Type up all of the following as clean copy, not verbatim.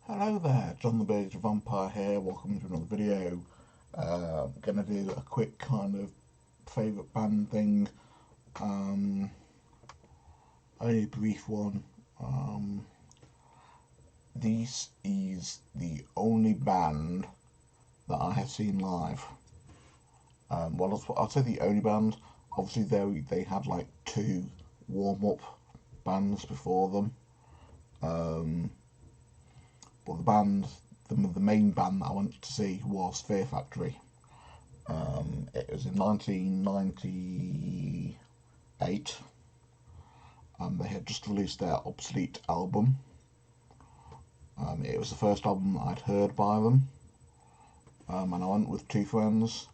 Hello there, John the Bearded Vampire here, welcome to another video. I'm going to do a quick kind of favourite band thing, only a brief one. This is the only band that I have seen live. Well, I'll say the only band. Obviously they had like two warm-up bands before them. But the main band that I went to see was Fear Factory. It was in 1998. They had just released their Obsolete album. It was the first album that I'd heard by them. And I went with two friends.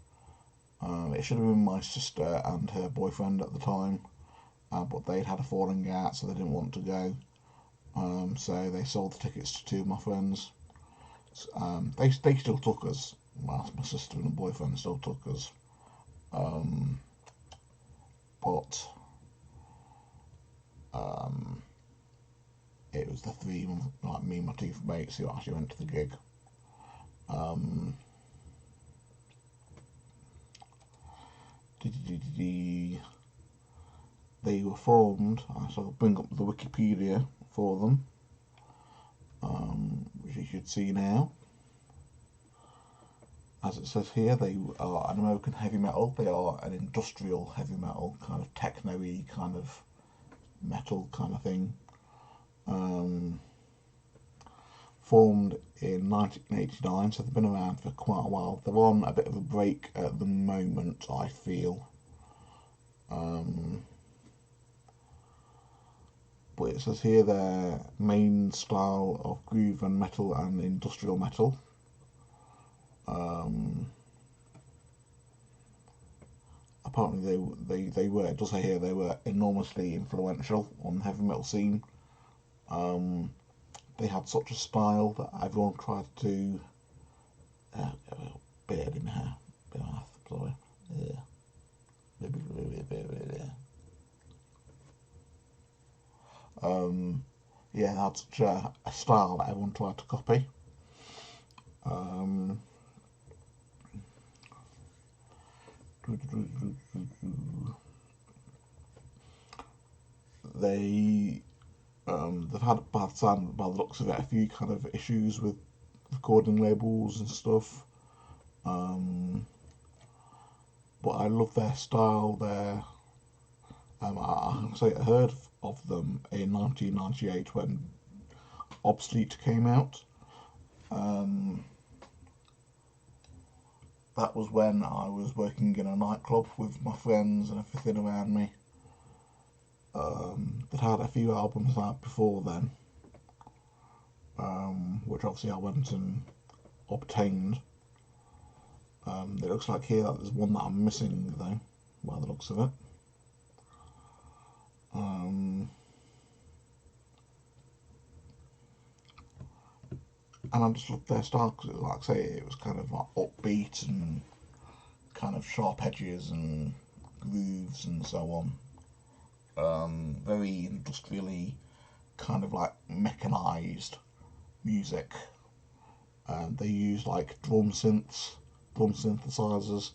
It should have been my sister and her boyfriend at the time. But they'd had a falling out, so they didn't want to go. So they sold the tickets to two of my friends. They still took us. My sister and the boyfriend still took us. But it was the three, like me and my two mates, who actually went to the gig. They were formed, so I'll bring up the Wikipedia for them, which you should see now. As it says here, they are an American heavy metal. They are an industrial heavy metal, kind of techno-y kind of metal kind of thing. Formed in 1989, so they've been around for quite a while. They're on a bit of a break at the moment, I feel. But it says here their main style of groove and metal and industrial metal. Apparently they were, it does say here, they were enormously influential on the heavy metal scene. They had such a style that everyone tried to beard in my hair, sorry, yeah. Yeah, they had such a style that everyone tried to copy. They've had a bad sound by the looks of it, a few kind of issues with recording labels and stuff. But I love their style. I heard of them in 1998 when Obsolete came out. That was when I was working in a nightclub with my friends and everything around me. They'd had a few albums out before then, which obviously I went and obtained. It looks like here that there's one that I'm missing though, by the looks of it. And I just loved their style because, like I say, it was kind of like upbeat and kind of sharp edges and grooves and so on. Very industrially, kind of like mechanised music. They use like drum synthesizers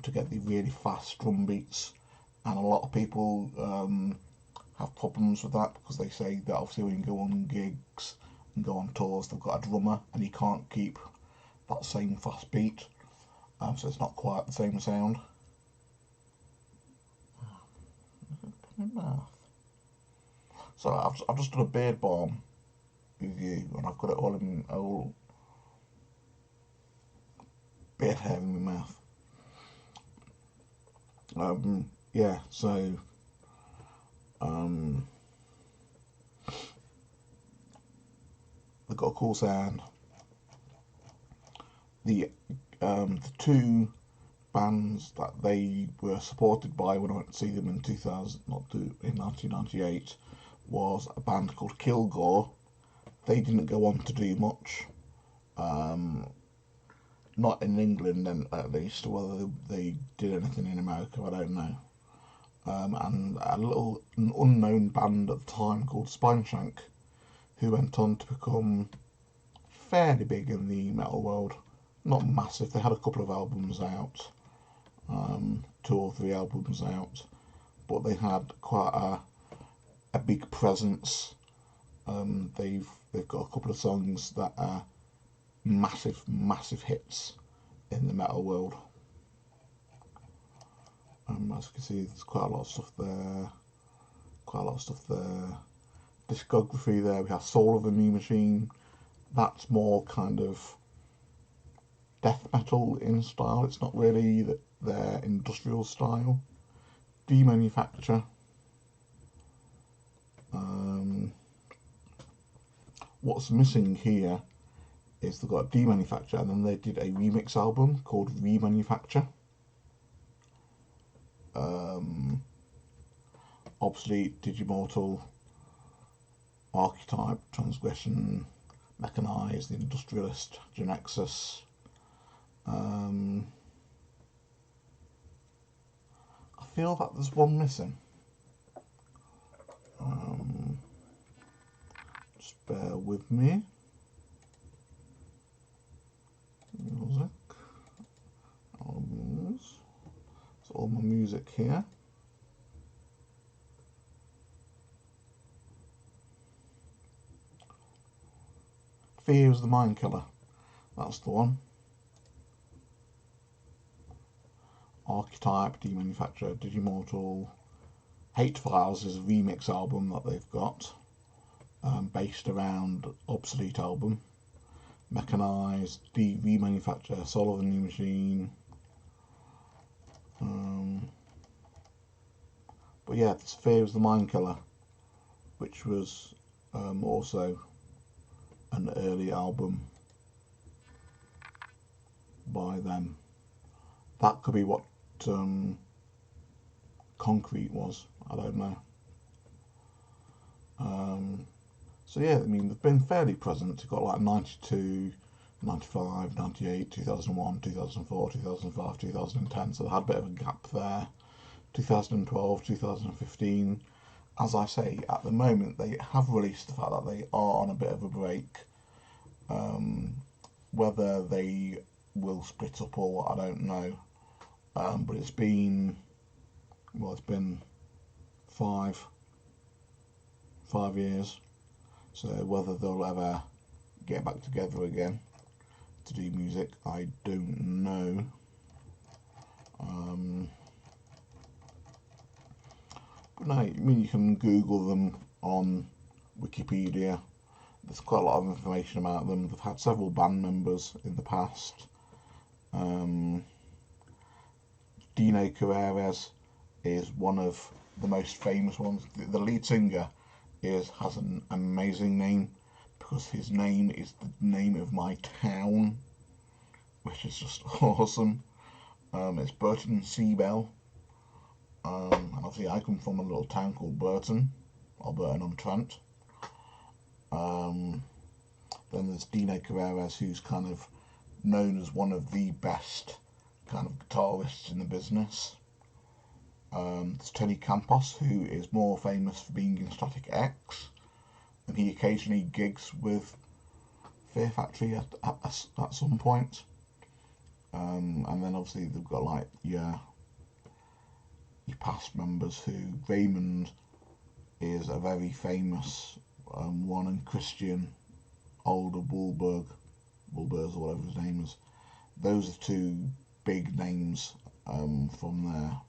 to get the really fast drum beats, and a lot of people have problems with that because they say that obviously when you go on gigs and go on tours, they've got a drummer and he can't keep that same fast beat, so it's not quite the same sound. So I've just done a beard balm review and I've got it all beard hair in my mouth. Yeah, so they've got a cool sound. The two bands that they were supported by when I went to see them in 1998 was a band called Kilgore. They didn't go on to do much. Not in England, then, at least. Whether they did anything in America, I don't know. And an unknown band at the time called Spineshank, who went on to become fairly big in the metal world. Not massive. They had a couple of albums out, 2 or 3 albums out, but they had quite a big presence. They've got a couple of songs that are massive hits in the metal world. As you can see, there's quite a lot of stuff there. Discography there. We have Soul of a New Machine. That's more kind of death metal in style. It's not really their industrial style. Demanufacture. What's missing here is they've got Demanufacture, and then they did a remix album called Remanufacture. Obsolete, Digimortal, Archetype, Transgression, Mechanized, The Industrialist, Genexus. I feel that there's one missing. Just bear with me. Music. Albums. It's all my music here. Fear is the Mind Killer. That's the one. Archetype, Demanufacture, Digimortal. Hate Files is a remix album that they've got, based around Obsolete album. Mechanized, Remanufacture, Soul of a New Machine. But yeah, this Fear is the Mind Killer, which was also an early album by them. That could be what Concrete was. I don't know. So yeah, I mean, they've been fairly present. You've got like 92, 95, 98, 2001, 2004, 2005, 2010. So they had a bit of a gap there. 2012, 2015. As I say, at the moment they have released the fact that they are on a bit of a break. Whether they will split up or what, I don't know. But it's been 5 years. So whether they'll ever get back together again to do music, I don't know. But no, I mean, you can Google them on Wikipedia. There's quite a lot of information about them. They've had several band members in the past. Dino Carreras is one of the most famous ones. The lead singer has an amazing name, because his name is the name of my town, which is just awesome. It's Burton Seabell. And obviously I come from a little town called Burton, or Burton-on-Trent. Then there's Dino Carreras, who's kind of known as one of the best kind of guitarists in the business. There's Tony Campos, who is more famous for being in Static X, and he occasionally gigs with Fear Factory at some point. And then obviously they've got like your past members, who Raymond is a very famous one, and Christian Older Bulbers or whatever his name is. Those are 2 big names from there.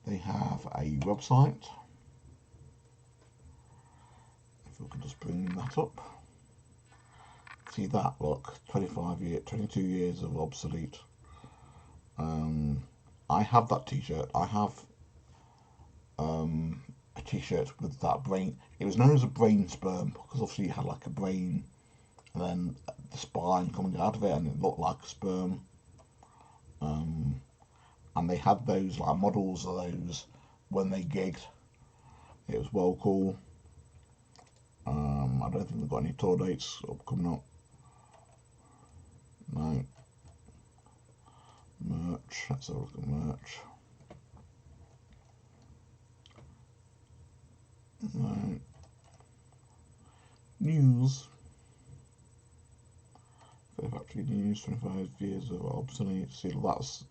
They have a website. If we could just bring that up. See that, look, 22 years of Obsolete. I have that t-shirt. I have a t-shirt with that brain. It was known as a brain sperm, because obviously it had like a brain and then the spine coming out of it, and it looked like a sperm. And they had those like models of those when they gigged. It was well cool. I don't think they've got any tour dates coming up. No. Merch. Let's have a look at merch. No. News. Fave Factory News, 25 years of obsolete. See, that's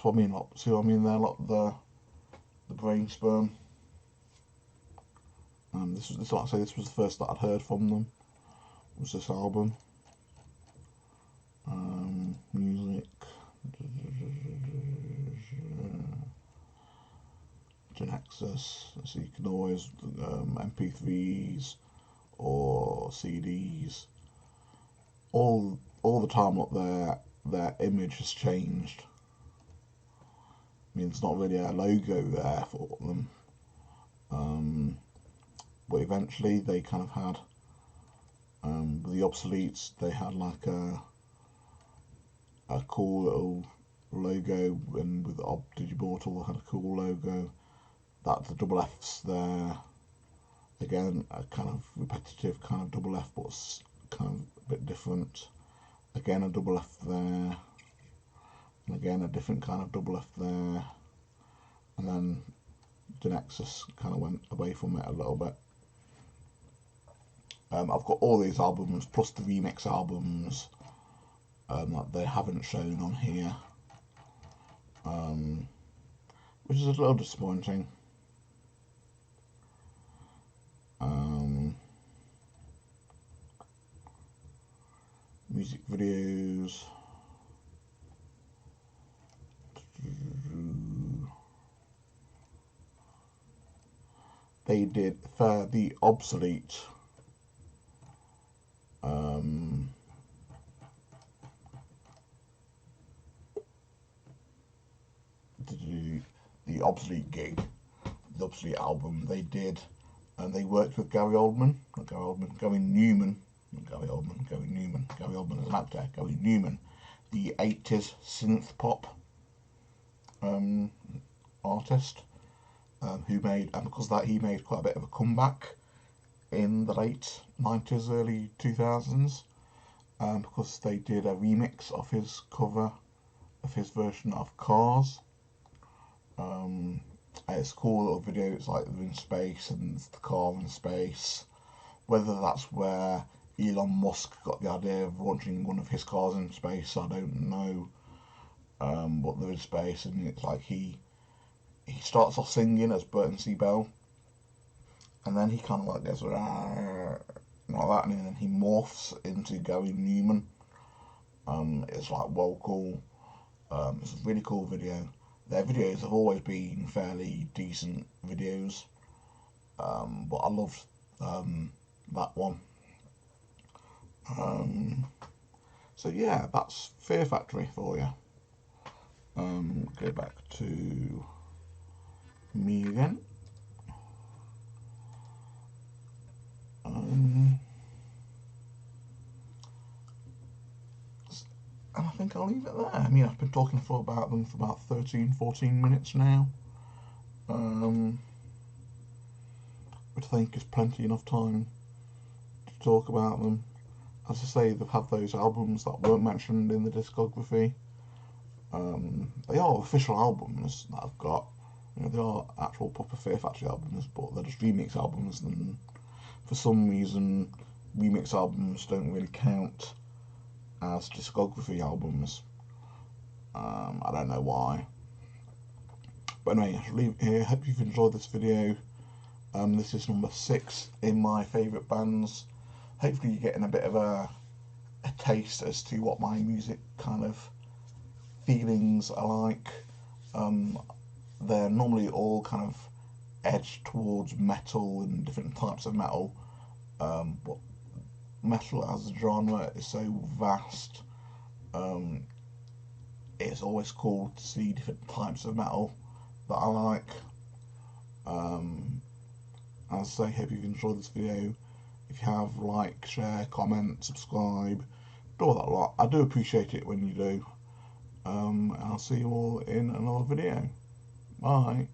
what I mean. See what I mean there? Like the brain sperm. This like I say, this was the first that I'd heard from them. Was this album? Music. Access. So you can always MP3s or CDs. All the time, look, their image has changed. I mean, there's not really a logo there for them. But eventually they kind of had, with the obsoletes, they had like a cool little logo, and with Digiportal they had a cool logo. That's the double F's there. Again, a kind of repetitive kind of double F, but kind of a bit different. Again, a double F there. And again, a different kind of double F there. And then the Nexus kind of went away from it a little bit. I've got all these albums, plus the remix albums that they haven't shown on here. Which is a little disappointing. Music videos. They did for the obsolete. The obsolete gig, the obsolete album they did, and they worked with Gary Newman is an actor, Gary Newman, the 80s synth pop artist, who made, and because of that he made quite a bit of a comeback in the late 90s, early 2000s, because they did a remix of his cover of his version of Cars. It's a cool little video. It's like they're in space and it's the car in space. Whether that's where Elon Musk got the idea of launching one of his cars in space, I don't know. But they're in space, and it's like he starts off singing as Burton C. Bell, and then he kind of like goes like that, and then he morphs into Gary Newman. It's like, well, cool. It's a really cool video. Their videos have always been fairly decent videos, but I loved that one. So yeah, that's Fear Factory for you. Go back to me again. And I think I'll leave it there. I mean, I've been talking about them for about 13-14 minutes now, which I think is plenty enough time to talk about them. As I say, they've had those albums that weren't mentioned in the discography. They are official albums that I've got. You know, they are actual proper Fear Factory albums, but they're just remix albums, and for some reason remix albums don't really count as discography albums. I don't know why. But anyway, I shall leave it here. Hope you've enjoyed this video. This is number 6 in my favourite bands. Hopefully you're getting a bit of a taste as to what my music kind of feelings are like. They're normally all kind of edged towards metal and different types of metal, but metal as a genre is so vast. It's always cool to see different types of metal that I like. As I say, hope you've enjoyed this video. If you have, like, share, comment, subscribe, do all that lot. I do appreciate it when you do. And I'll see you all in another video. Bye.